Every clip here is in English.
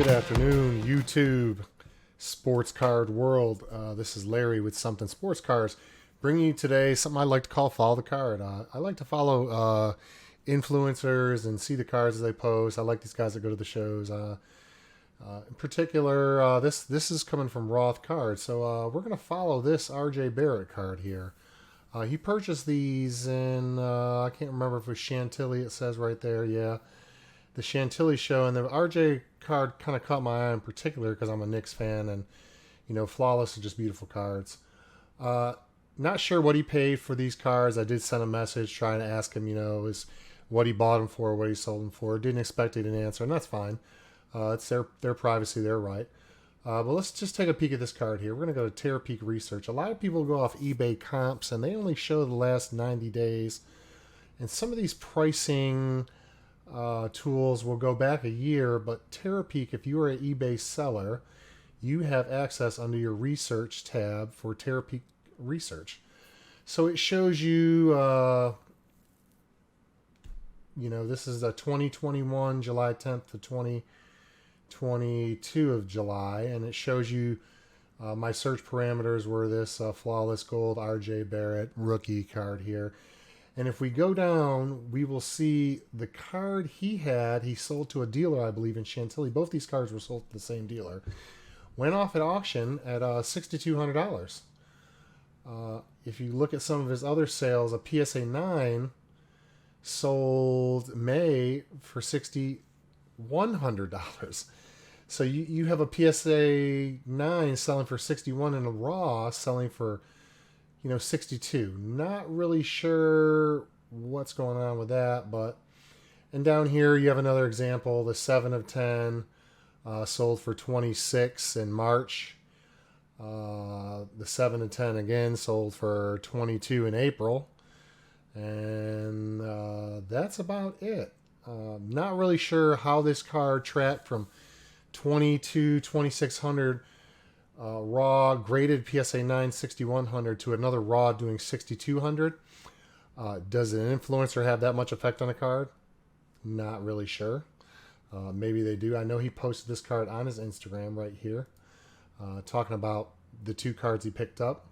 Good afternoon, YouTube, sports card world. This is Larry with Something Sports Cards, bringing you today something I like to call Follow the Card. I like to follow influencers and see the cards as they post. I like these guys that go to the shows. In particular, this is coming from Roth Cards, so we're going to follow this R.J. Barrett card here. He purchased these in, I can't remember if it was Chantilly, it says right there, yeah. The Chantilly show, and the RJ card kind of caught my eye in particular because I'm a Knicks fan, and Flawless are just beautiful cards. Not sure what he paid for these cards. I did send a message trying to ask him, is what he bought them for, what he sold them for. Didn't expect he didn't answer, and that's fine. It's their privacy, their right. But let's just take a peek at this card here. We're going to go to Terapeak Research. A lot of people go off eBay comps, and they only show the last 90 days. And some of these pricing tools will go back a year, but Terapeak, if you are an eBay seller, you have access under your research tab for Terapeak Research. So it shows you, this is the 2021, July 10th to 2022 of July, and it shows you my search parameters were this Flawless Gold RJ Barrett rookie card here. And if we go down, we will see the card he sold to a dealer, I believe, in Chantilly. Both these cards were sold to the same dealer. Went off at auction at $6,200. If you look at some of his other sales, a PSA 9 sold May for $6,100. So you have a PSA 9 selling for 61 and a raw selling for 62. Not really sure what's going on with that, but and down here you have another example. The 7 of 10 sold for 26 in March. The 7 of 10 again sold for 22 in April, and that's about it. Not really sure how this card tracked from 2600 raw graded PSA 9 6100 to another raw doing 6200. Does an influencer have that much effect on a card? Not really sure. Maybe they do. I know he posted this card on his Instagram right here, talking about the two cards he picked up.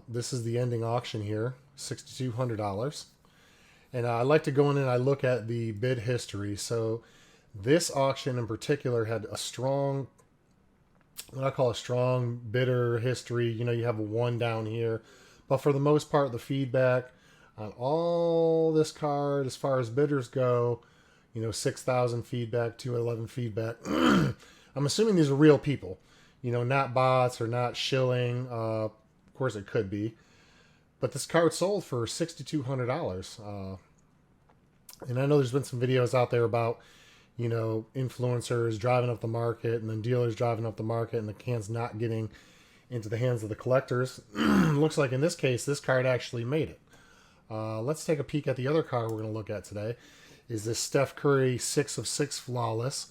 This is the ending auction here, $6,200. And I like to go in and I look at the bid history. So this auction in particular had a strong, what I call a strong bidder history. You have a 1 down here, but for the most part, the feedback on all this card, as far as bidders go, 6,000 feedback, 211 feedback. I'm assuming these are real people, not bots or not shilling. Of course, it could be, but this card sold for $6,200. And I know there's been some videos out there about influencers driving up the market and then dealers driving up the market and the cans not getting into the hands of the collectors. Looks like in this case, this card actually made it. Let's take a peek at the other card we're going to look at today. Is this Steph Curry 6 of 6 Flawless.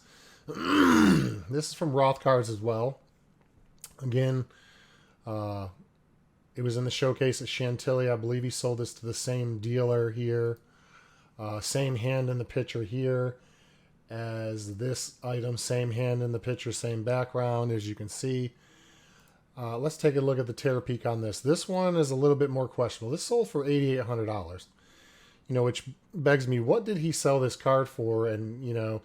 This is from Roth Cards as well. Again, it was in the showcase at Chantilly. I believe he sold this to the same dealer here. Same hand in the picture here as this item, same hand in the picture, same background, as you can see. Let's take a look at the Terapeak on this. This one is a little bit more questionable. This sold for $8,800, which begs me, what did he sell this card for? And,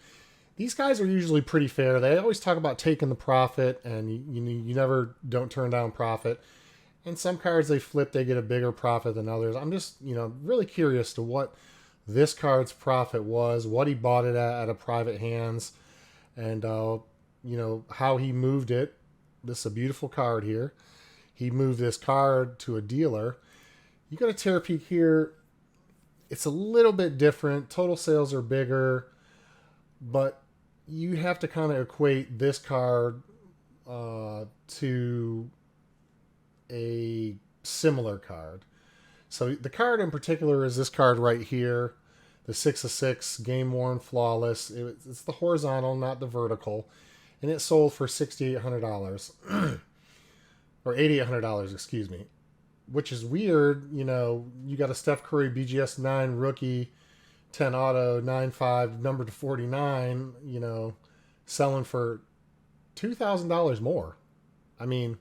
these guys are usually pretty fair. They always talk about taking the profit, and you never don't turn down profit. And some cards they flip, they get a bigger profit than others. I'm just, really curious to what this card's profit was, what he bought it at a private hands, and how he moved it. This is a beautiful card here. He moved this card to a dealer. You got a Terapeak here. It's a little bit different. Total sales are bigger, but you have to kind of equate this card to a similar card. So the card in particular is this card right here, the 6 of 6 Game Worn Flawless. It's the horizontal, not the vertical, and it sold for $6,800 or $8,800, excuse me, which is weird. You got a Steph Curry BGS 9 rookie 10 auto 9.5 number to 49, selling for $2,000 more. I mean,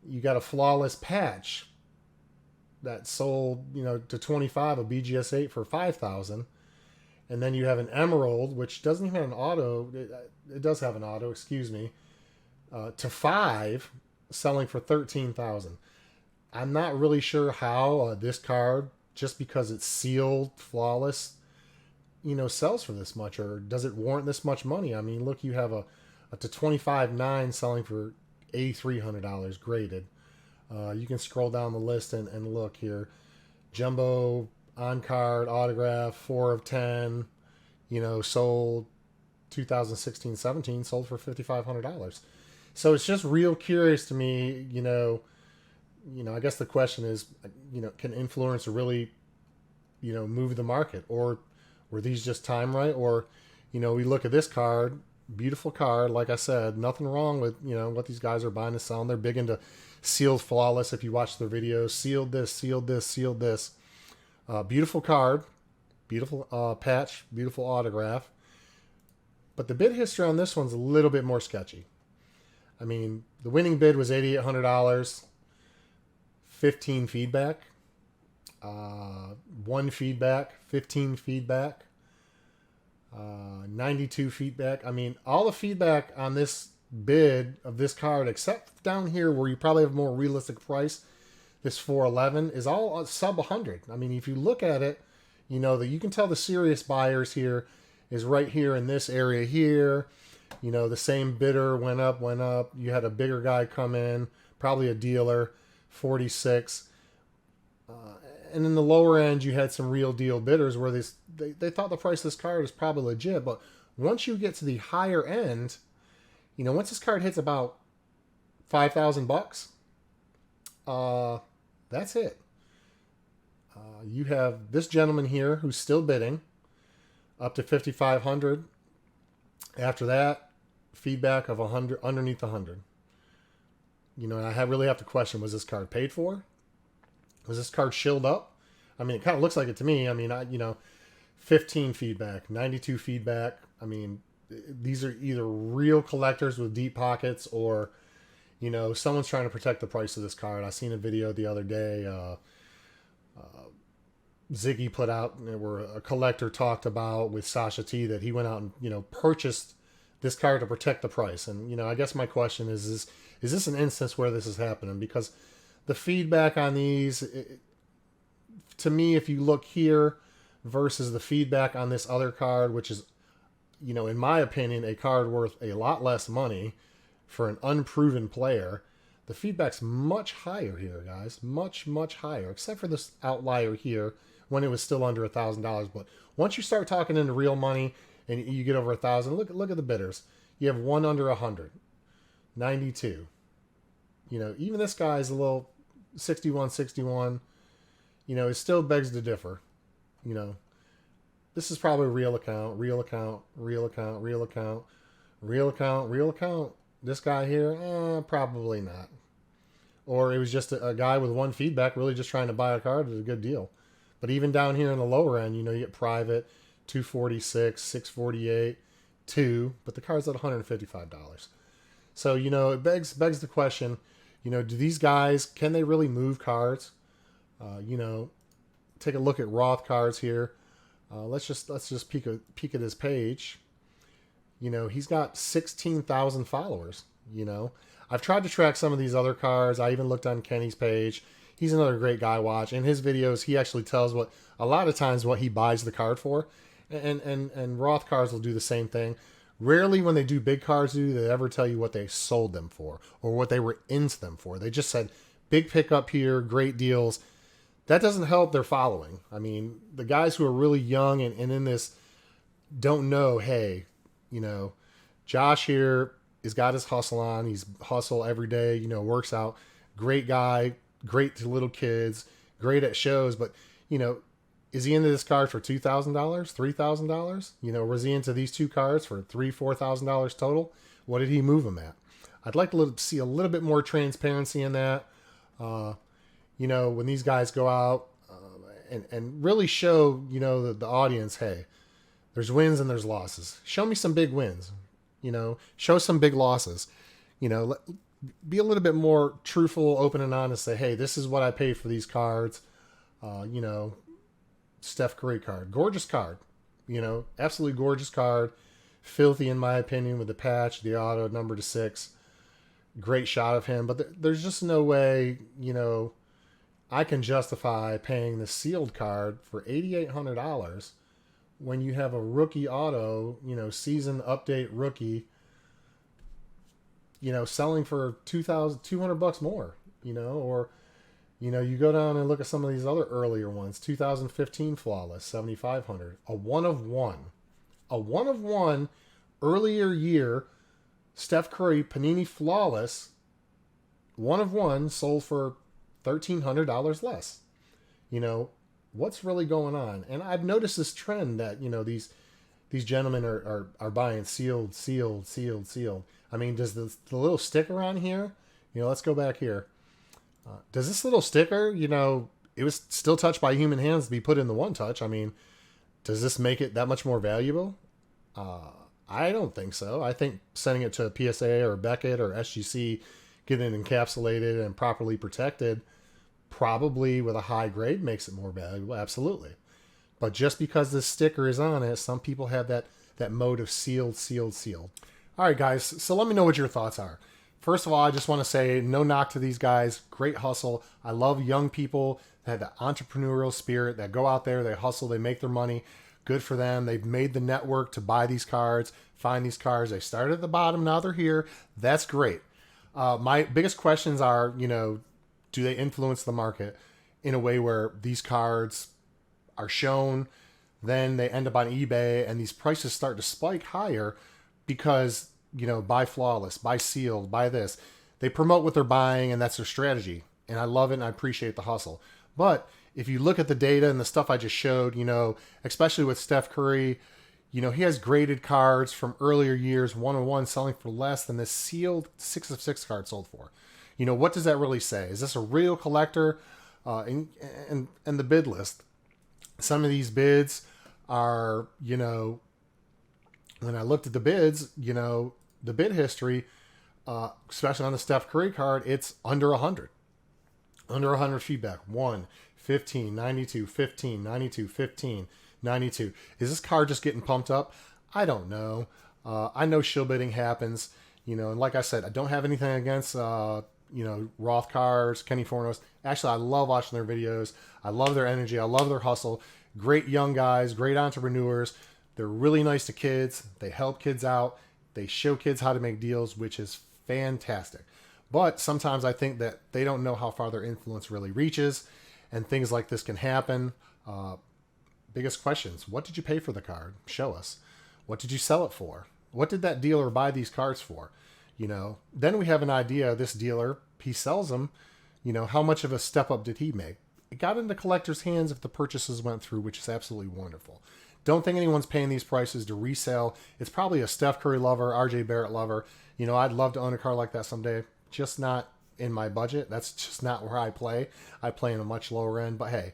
you got a flawless patch that sold, to 25, a BGS 8 for 5,000. And then you have an emerald, which doesn't even have an auto. It does have an auto, excuse me, to 5, selling for 13,000. I'm not really sure how this card, just because it's sealed, flawless, sells for this much, or does it warrant this much money? I mean, look, you have a to 25.9 selling for $8,300 graded. You can scroll down the list and look here. Jumbo on card autograph 4 of 10, sold 2016-17, sold for $5,500. So it's just real curious to me. I guess the question is, can influencer really, move the market, or were these just time right? Or, we look at this card, beautiful card. Like I said, nothing wrong with, what these guys are buying and selling. They're big into sealed flawless. If you watch their videos, sealed this, sealed this, sealed this. Beautiful card, beautiful patch, beautiful autograph. But the bid history on this one's a little bit more sketchy. I mean, the winning bid was $8,800, 15 feedback, 1 feedback, 15 feedback, 92 feedback. I mean, all the feedback on this bid of this card, except down here where you probably have a more realistic price, this 411, is all sub 100. I mean, if you look at it, that you can tell the serious buyers here is right here in this area here. The same bidder went up. You had a bigger guy come in, probably a dealer, 46. And in the lower end, you had some real deal bidders where they thought the price of this card is probably legit. But once you get to the higher end, once this card hits about $5,000, that's it. You have this gentleman here who's still bidding up to 5,500. After that, feedback of 100, underneath 100. And I really have to question, was this card paid for? Was this card shilled up? I mean, it kind of looks like it to me. I mean, 15 feedback, 92 feedback. I mean, these are either real collectors with deep pockets, or, someone's trying to protect the price of this card. I seen a video the other day. Ziggy put out, where a collector talked about with Sasha T that he went out and, purchased this card to protect the price. And, I guess my question is this an instance where this is happening? Because the feedback on these, to me, if you look here versus the feedback on this other card, which is, in my opinion, a card worth a lot less money for an unproven player, the feedback's much higher here, guys. Much, much higher, except for this outlier here when it was still under $1,000. But once you start talking into real money and you get over 1,000, look at the bidders. You have one under 100, 92. Even this guy's a little 61. It still begs to differ. This is probably a real account. This guy here, probably not. Or it was just a guy with one feedback really just trying to buy a card at a good deal. But even down here in the lower end, you get private, 246, 648, 2, but the card's at $155. So, it begs the question, do these guys, can they really move cards? Take a look at Roth cards here. Let's just peek at his page. He's got 16,000 followers. I've tried to track some of these other cards. I even looked on Kenny's page. He's another great guy watch. In his videos, he actually tells a lot of times what he buys the card for. And Roth cards will do the same thing. Rarely when they do big cards do they ever tell you what they sold them for or what they were into them for. They just said, big pickup here, great deals. That doesn't help their following. I mean, the guys who are really young and in this don't know, hey, Josh here has got his hustle on. He's hustle every day, works out. Great guy, great to little kids, great at shows. But, is he into this card for $2,000, $3,000? Was he into these two cards for $3,000, $4,000 total? What did he move them at? I'd like to see a little bit more transparency in that. When these guys go out and really show, you know, the audience, hey, there's wins and there's losses. Show me some big wins, you know, show some big losses, you know, be a little bit more truthful, open and honest. Say, hey, this is what I paid for these cards. You know, Steph Curry card, gorgeous card, you know, absolutely gorgeous card. Filthy in my opinion with the patch, the auto number /6. Great shot of him, but there's just no way, you know, I can justify paying the sealed card for $8,800 when you have a rookie auto, you know, season update rookie, you know, selling for $2,200 more, you know, or, you know, you go down and look at some of these other earlier ones, 2015 flawless, $7,500, a one of one earlier year Steph Curry Panini flawless, one of one, sold for $1,300 less. You know, what's really going on? And I've noticed this trend that, you know, these gentlemen are buying sealed. I mean, does the little sticker on here, you know, let's go back here. Does this little sticker, you know, it was still touched by human hands to be put in the one touch. I mean, does this make it that much more valuable? I don't think so. I think sending it to a PSA or Beckett or SGC, getting it encapsulated and properly protected, probably with a high grade, makes it more valuable. Absolutely. But just because this sticker is on it, some people have that mode of sealed. All right, guys. So let me know what your thoughts are. First of all, I just want to say no knock to these guys. Great hustle. I love young people that have the entrepreneurial spirit, that go out there, they hustle, they make their money. Good for them. They've made the network to buy these cards, find these cards. They started at the bottom. Now they're here. That's great. My biggest questions are, you know, do they influence the market in a way where these cards are shown, then they end up on eBay and these prices start to spike higher because, you know, buy flawless, buy sealed, buy this. They promote what they're buying and that's their strategy. And I love it and I appreciate the hustle. But if you look at the data and the stuff I just showed, you know, especially with Steph Curry, you know, he has graded cards from earlier years, one on one, selling for less than this sealed 6 of 6 card sold for. You know, what does that really say? Is this a real collector? And the bid list. Some of these bids are, you know, when I looked at the bids, you know, the bid history, especially on the Steph Curry card, it's under 100. Under 100 feedback. 1, 15, 92, 15, 92, 15, 92. Is this card just getting pumped up? I don't know. I know shill bidding happens, you know, and like I said, I don't have anything against, you know, Roth cards, Kenny Fornos. Actually, I love watching their videos. I love their energy. I love their hustle. Great young guys, great entrepreneurs. They're really nice to kids. They help kids out. They show kids how to make deals, which is fantastic. But sometimes I think that they don't know how far their influence really reaches, and things like this can happen. Biggest questions. What did you pay for the card? Show us. What did you sell it for? What did that dealer buy these cards for? You know, then we have an idea. This dealer, he sells them. You know, how much of a step up did he make? It got into collectors' hands if the purchases went through, which is absolutely wonderful. Don't think anyone's paying these prices to resell. It's probably a Steph Curry lover, RJ Barrett lover. You know, I'd love to own a card like that someday. Just not in my budget. That's just not where I play. I play in a much lower end. But hey,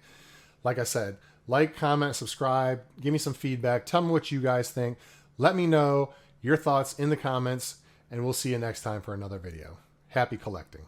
like I said, like, comment, subscribe, give me some feedback. Tell me what you guys think. Let me know your thoughts in the comments, and we'll see you next time for another video. Happy collecting.